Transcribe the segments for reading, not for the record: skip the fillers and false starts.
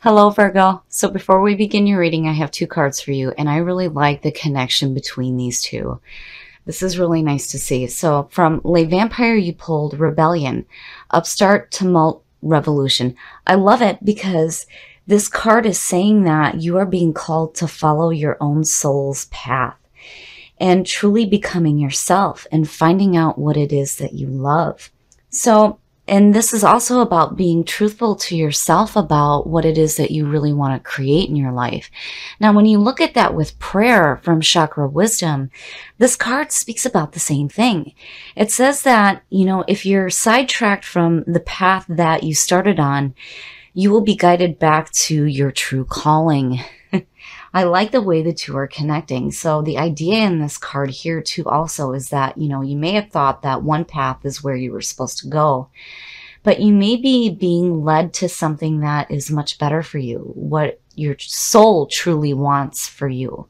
Hello, Virgo. So before we begin your reading, I have two cards for you, and I really like the connection between these two. This is really nice to see. So from Le Vampire, you pulled Rebellion, Upstart, Tumult, Revolution. I love it because this card is saying that you are being called to follow your own soul's path and truly becoming yourself and finding out what it is that you love. So, and this is also about being truthful to yourself about what it is that you really want to create in your life. Now, when you look at that with prayer from Chakra Wisdom, this card speaks about the same thing. It says that, if you're sidetracked from the path that you started on, you will be guided back to your true calling. I like the way the two are connecting. So the idea in this card here too also is that, you may have thought that one path is where you were supposed to go, but you may be being led to something that is much better for you, what your soul truly wants for you.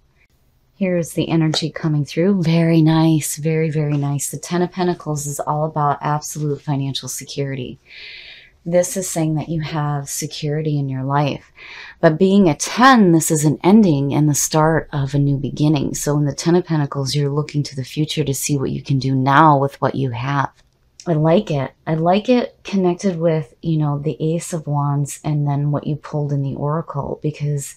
Here's the energy coming through. Very nice. Very, very nice. The Ten of Pentacles is all about absolute financial security. This is saying that you have security in your life. But being a 10, this is an ending and the start of a new beginning. So in the Ten of Pentacles, you're looking to the future to see what you can do now with what you have. I like it. I like it connected with, the Ace of Wands and then what you pulled in the Oracle, because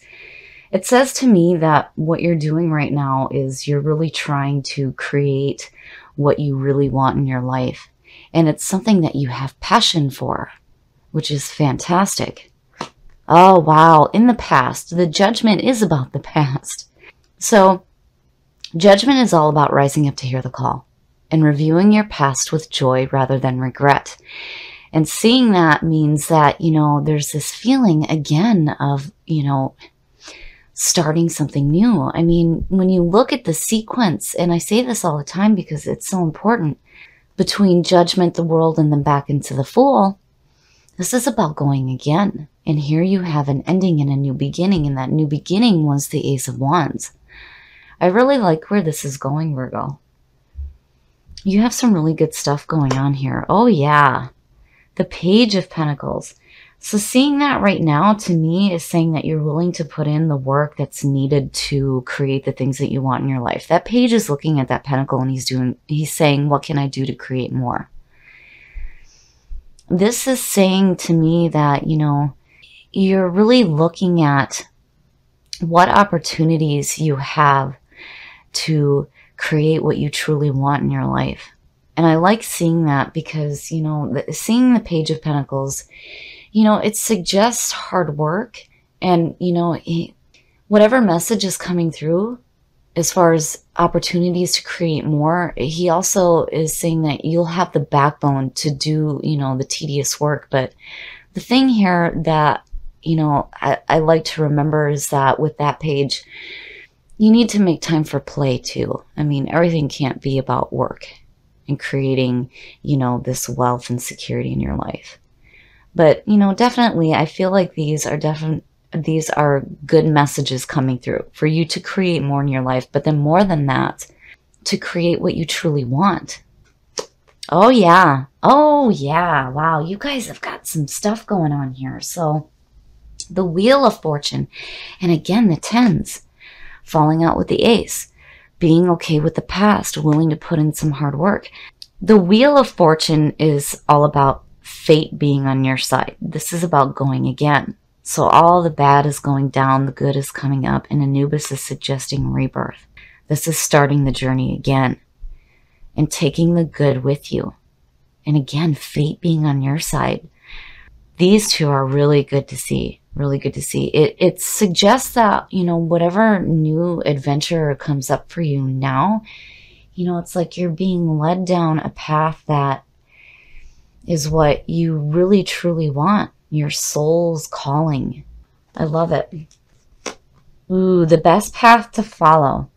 it says to me that what you're doing right now is you're really trying to create what you really want in your life. And it's something that you have passion for, which is fantastic. Oh, wow. In the past, the Judgment is about the past. So Judgment is all about rising up to hear the call and reviewing your past with joy rather than regret. And seeing that means that, there's this feeling again of, starting something new. I mean, when you look at the sequence, and I say this all the time because it's so important, between Judgment, the World, and then back into the Fool, this is about going again. And here you have an ending and a new beginning, and that new beginning was the Ace of Wands. I really like where this is going, Virgo. You have some really good stuff going on here. Oh, yeah. The Page of Pentacles. So seeing that right now, to me, is saying that you're willing to put in the work that's needed to create the things that you want in your life. That Page is looking at that Pentacle, and he's saying, what can I do to create more? This is saying to me that, you're really looking at what opportunities you have to create what you truly want in your life. And I like seeing that because, seeing the Page of Pentacles, it suggests hard work. And, whatever message is coming through as far as opportunities to create more, he also is saying that you'll have the backbone to do, the tedious work. But the thing here that, I like to remember is that with that Page, you need to make time for play too. I mean, everything can't be about work and creating, this wealth and security in your life. But, definitely, I feel like these are good messages coming through for you to create more in your life. But then more than that, to create what you truly want. Oh, yeah. Oh, yeah. Wow. You guys have got some stuff going on here. So the Wheel of Fortune. And again, the Tens. Falling out with the Ace. Being okay with the past. Willing to put in some hard work. The Wheel of Fortune is all about fate being on your side. This is about going again. So all the bad is going down, the good is coming up, and Anubis is suggesting rebirth. This is starting the journey again and taking the good with you. And again, fate being on your side. These two are really good to see. Really good to see. It suggests that, whatever new adventure comes up for you now, it's like you're being led down a path that is what you really truly want. Your soul's calling. I love it. Ooh, the best path to follow.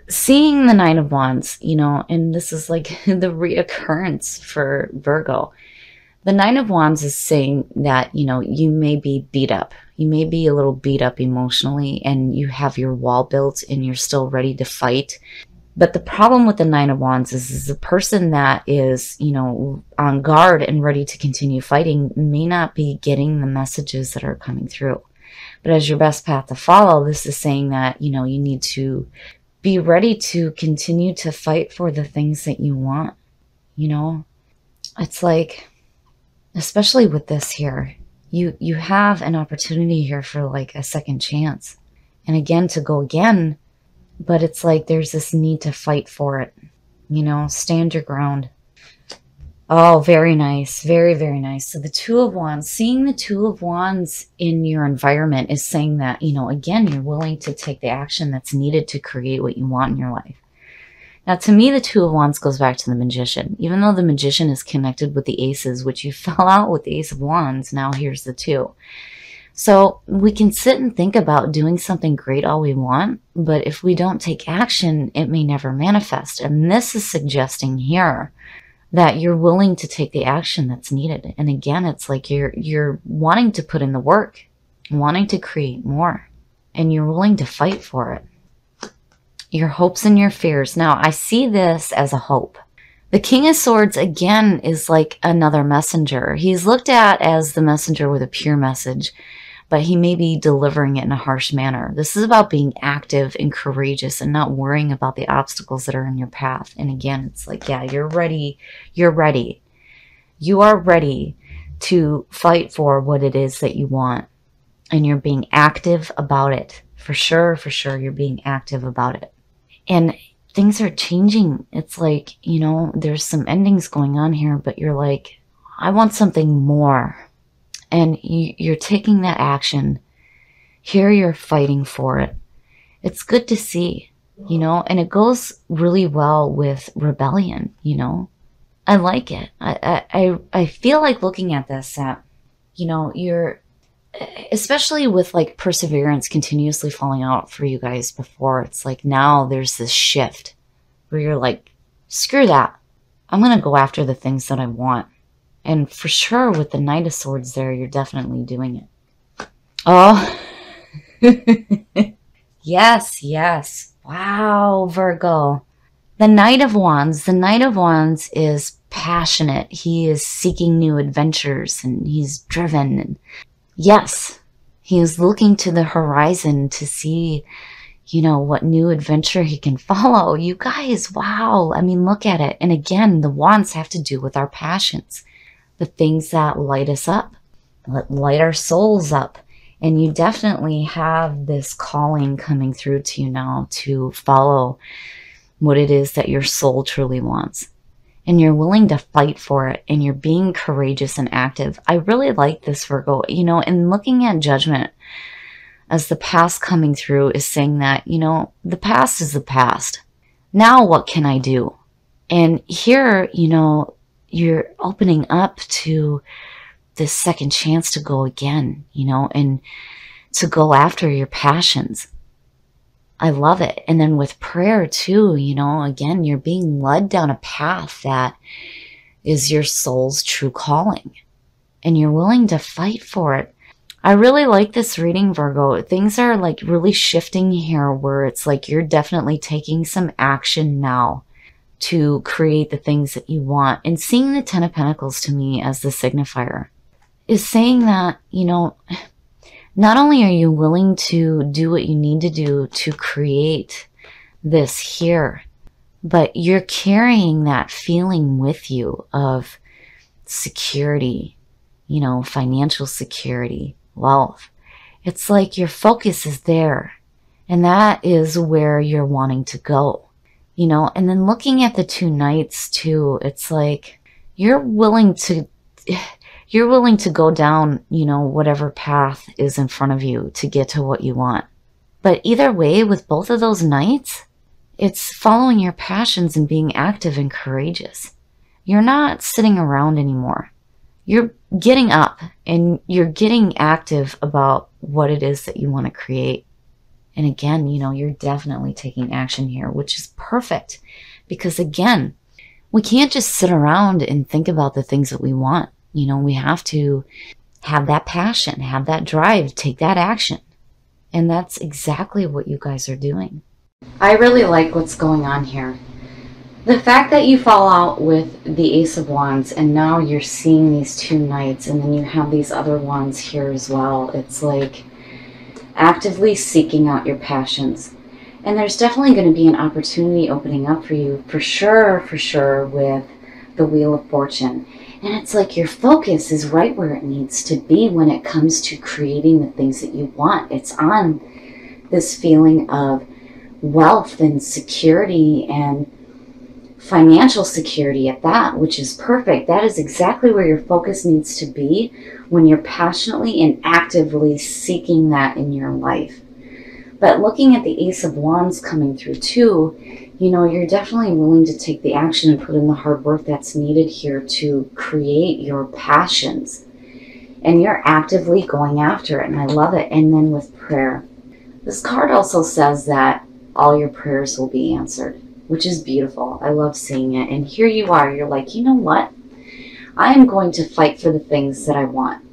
Seeing the Nine of Wands, and this is like the reoccurrence for Virgo. The Nine of Wands is saying that, you may be beat up. You may be a little beat up emotionally and you have your wall built and you're still ready to fight. But the problem with the Nine of Wands is the person that is, on guard and ready to continue fighting may not be getting the messages that are coming through. But as your best path to follow, this is saying that, you know, you need to be ready to continue to fight for the things that you want. You know, it's like, especially with this here, you have an opportunity here for like a second chance. And again, to go again, but it's like there's this need to fight for it. You know, stand your ground. Oh, very nice. Very, very nice. So the Two of Wands, seeing the Two of Wands in your environment is saying that, you know, again, you're willing to take the action that's needed to create what you want in your life. Now, to me, the Two of Wands goes back to the Magician. Even though the Magician is connected with the Aces, which you fell out with the Ace of Wands, now here's the Two. So we can sit and think about doing something great all we want, but if we don't take action, it may never manifest. And this is suggesting here that you're willing to take the action that's needed. And again, it's like you're wanting to put in the work, wanting to create more, and you're willing to fight for it. Your hopes and your fears. Now, I see this as a hope. The King of Swords, again, is like another messenger. He's looked at as the messenger with a pure message, but he may be delivering it in a harsh manner. This is about being active and courageous and not worrying about the obstacles that are in your path. And again, it's like, yeah, you're ready. You're ready. You are ready to fight for what it is that you want. And you're being active about it. For sure, you're being active about it. And things are changing. It's like, you know, there's some endings going on here, but you're like, I want something more. And you're taking that action. Here you're fighting for it. It's good to see, you know, and it goes really well with rebellion, you know. I like it. I feel like looking at this that, you know, you're, especially with like perseverance continuously falling out for you guys before, it's like now there's this shift where you're like, screw that. I'm going to go after the things that I want. And for sure with the Knight of Swords there, you're definitely doing it. Oh, yes, yes. Wow, Virgo. The Knight of Wands. The Knight of Wands is passionate. He is seeking new adventures and he's driven. And yes, he is looking to the horizon to see, you know, what new adventure he can follow. You guys, wow. I mean, look at it. And again, the wands have to do with our passions, the things that light us up, light our souls up. And you definitely have this calling coming through to you now to follow what it is that your soul truly wants. And you're willing to fight for it, and you're being courageous and active. I really like this, Virgo. You know, and looking at Judgment as the past coming through is saying that, you know, the past is the past. Now what can I do? And here, you know, you're opening up to this second chance to go again, you know, and to go after your passions. I love it. And then with prayer too, you know, again, you're being led down a path that is your soul's true calling. And you're willing to fight for it. I really like this reading, Virgo. Things are like really shifting here where it's like you're definitely taking some action now to create the things that you want. And seeing the Ten of Pentacles to me as the signifier is saying that, you know, not only are you willing to do what you need to do to create this here, but you're carrying that feeling with you of security, you know, financial security, wealth. It's like your focus is there, and that is where you're wanting to go, you know. And then looking at the two knights too, it's like you're willing to go down, you know, whatever path is in front of you to get to what you want. But either way, with both of those knights, it's following your passions and being active and courageous. You're not sitting around anymore. You're getting up and you're getting active about what it is that you want to create. And again, you know, you're definitely taking action here, which is perfect. Because again, we can't just sit around and think about the things that we want. You know, we have to have that passion, have that drive, take that action. And that's exactly what you guys are doing. I really like what's going on here. The fact that you fall out with the Ace of Wands and now you're seeing these two knights and then you have these other wands here as well. It's like actively seeking out your passions. And there's definitely going to be an opportunity opening up for you, for sure, with the Wheel of Fortune. And it's like your focus is right where it needs to be when it comes to creating the things that you want. It's on this feeling of wealth and security and financial security at that, which is perfect. That is exactly where your focus needs to be when you're passionately and actively seeking that in your life. But looking at the Ace of Wands coming through too, you know, you're definitely willing to take the action and put in the hard work that's needed here to create your passions. And you're actively going after it, and I love it. And then with prayer, this card also says that all your prayers will be answered, which is beautiful. I love seeing it. And here you are, you're like, you know what? I am going to fight for the things that I want.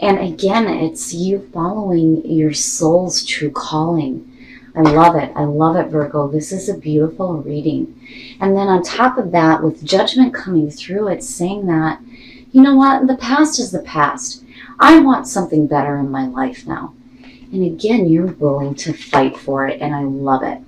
And again, it's you following your soul's true calling. I love it. I love it, Virgo. This is a beautiful reading. And then on top of that, with Judgment coming through, it's saying that, you know what? The past is the past. I want something better in my life now. And again, you're willing to fight for it, and I love it.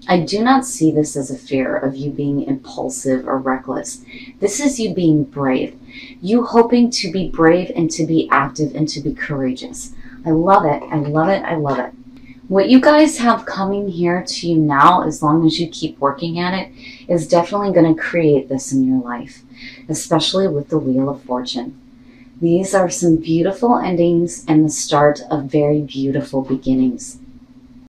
I do not see this as a fear of you being impulsive or reckless. This is you being brave. You hoping to be brave and to be active and to be courageous. I love it. I love it. I love it. What you guys have coming here to you now, as long as you keep working at it, is definitely going to create this in your life, especially with the Wheel of Fortune. These are some beautiful endings and the start of very beautiful beginnings.